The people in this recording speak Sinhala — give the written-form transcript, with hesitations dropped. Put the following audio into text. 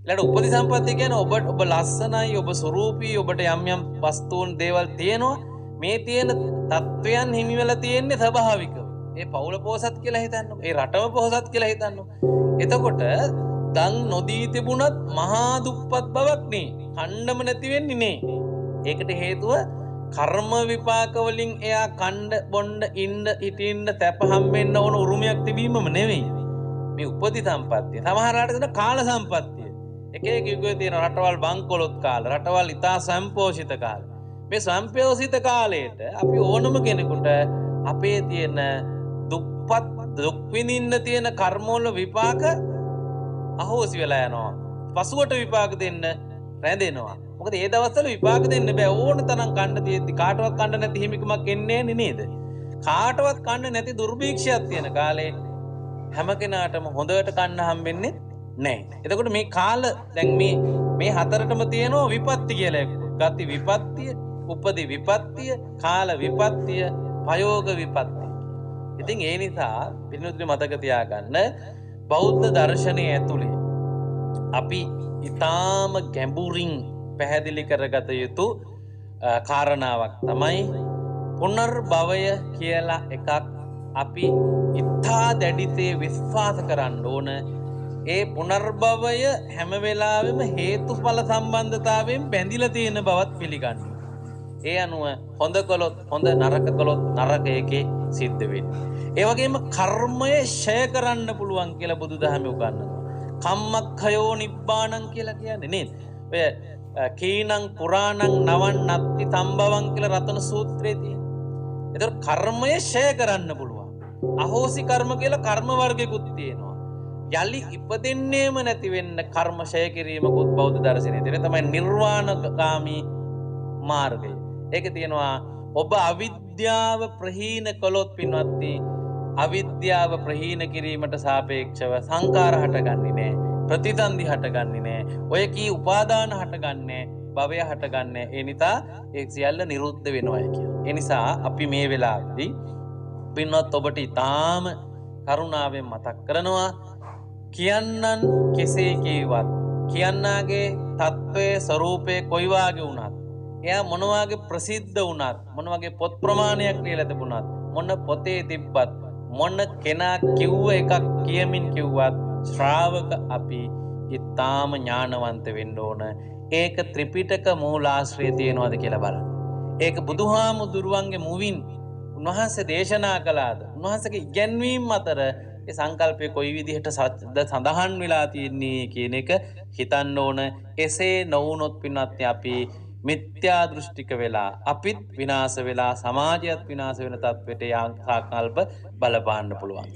ඊළඟ උපදී සම්පත්තිය කියන්නේ ඔබ ලස්සනයි, ඔබ ස්වරූපී, ඔබට යම් වස්තුන් දේවල් තියෙනවා. මේ තියෙන තත්වයන් හිමි වෙලා තියෙන්නේ ස්වභාවිකව. ඒ පවුල පොහසත් කියලා හිතන්නකො. ඒ රටම පොහසත් කියලා හිතන්නකො. එතකොට දන් නොදී තිබුණත් මහා දුප්පත් බවක් නේ. කණ්ඩම නැති වෙන්නේ නේ. ඒකට හේතුව කර්ම විපාක වලින් එයා කණ්ඩ බොණ්ඩ ඉන්න හිටින්න තැප හම්බෙන්න ඕන උරුමයක් තිබීමම නෙවෙයි. මේ උපදී සම්පත්තිය. සමහර රට දෙන කාල සම්පත්තිය. එක යුගයේ තියෙන රටවල් බංකොලොත් කාල, රටවල් ඉතා සම්පෝෂිත කාල. මේ සම්පෝෂිත කාලයට අපි ඕනම කෙනෙකුට අපේ තියෙන දුප්පත් දුක් විඳින්න තියෙන කර්මවල විපාක අහෝසි වෙලා යනවා. පසුවට විපාක දෙන්න රැඳෙනවා. මොකද ඒ දවස්වල විපාක දෙන්න බෑ. ඕන තරම් කන්න තියෙද්දි කාටවත් කන්න නැති හිමිකමක් එන්නේ නේද? කාටවත් කන්න නැති දුර්භීක්ෂයක් තියෙන කාලේ හැම කෙනාටම හොඳට කන්න හම්බෙන්නේ නැහැ. එතකොට මේ කාල දැන් මේ හතරටම තියෙනවා විපත්ති කියලා එකක්. ගති විපත්තිය, උපදි විපත්තිය, කාල විපත්තිය, ප්‍රයෝග විපත්තිය. ඉතින් ඒ නිසා පිළිනුත්‍රි මතක තියාගන්න බෞද්ධ දර්ශනයේ ඇතුලේ අපි ඊටාම ගැඹුරින් පැහැදිලි කරගත යුතු කාරණාවක් තමයි පුනර්භවය කියලා එකක් අපි ඉතා දැඩිසේ විශ්වාස කරන්න ඕන. ඒ පුනර්භවය හැම වෙලාවෙම හේතුඵල සම්බන්ධතාවයෙන් බැඳිලා තියෙන බවත් පිළිගන්න. ඒ අනුව හොඳ කළොත් හොඳ, නරක කළොත් නරක එකේ සිද්ධ වෙන්නේ. ඒ වගේම කර්මය ඡය කරන්න පුළුවන් කියලා බුදුදහමේ උගන්වනවා. කම්මක්ඛයෝ නිබ්බාණං කියලා කියන්නේ නේද? ඔය කීනං පුරාණං නවං නත්ති සම්භවං කියලා රතන සූත්‍රයේ තියෙන. ඒතර කර්මය ඡය කරන්න පුළුවන්. අහෝසි කර්ම කියලා කර්ම වර්ගයකුත් තියෙනවා. යලි ඉපදෙන්නේම නැති වෙන්න කර්ම ඡය කිරීමකුත් බෞද්ධ දර්ශනයේ තියෙන. තමයි නිර්වාණගාමී මාර්ගය. ඒක තියෙනවා ඔබ අවිද්‍යාව ප්‍රහීන කළොත් පින්වත්නි, අවිද්‍යාව ප්‍රහීන කිරීමට සාපේක්ෂව සංකාර හටගන්නේ නැහැ. ප්‍රතිසන්දි හටගන්නේ නැහැ. ඔය කී උපාදාන හටගන්නේ, භවය හටගන්නේ. ඒ නිසා ඒ සියල්ල නිරුද්ධ වෙනවා කියලා. ඒ නිසා අපි මේ වෙලාවේදී පින්වත් ඔබට ඊටාම කරුණාවෙන් මතක් කරනවා, කියන්නන් කෙසේ කීවත් කියන්නාගේ තත්වයේ ස්වરૂපේ කොයි වාගේ වුණත්, එයා මොන වාගේ ප්‍රසිද්ධ වුණත්, මොන වගේ පොත් ප්‍රමාණයක් ලියලා තිබුණත්, මොන පොතේ තිබ්බත්, මොන කෙනා කිව්ව එකක් කියමින් කිව්වත් ශ්‍රාවක අපි ඊටාම ඥානවන්ත වෙන්න ඕන. ඒක ත්‍රිපිටක මූලාශ්‍රය තියනවාද කියලා බලන්න. ඒක බුදුහාමුදුරුවන්ගේ මුවින් උන්වහන්සේ දේශනා කළාද? උන්වහන්සේගේ ඉගැන්වීම් අතර ඒ සංකල්පය කොයි විදිහට සඳහන් වෙලා තියෙන්නේ කියන එක හිතන්න ඕන. එසේ නොවුනොත් පින්වත්නි අපි මිත්‍යා දෘෂ්ටික වෙලා, අපිත් විනාශ වෙලා, සමාජයත් විනාශ වෙන තත්වෙට යාං සංකල්ප බලපාන්න පුළුවන්.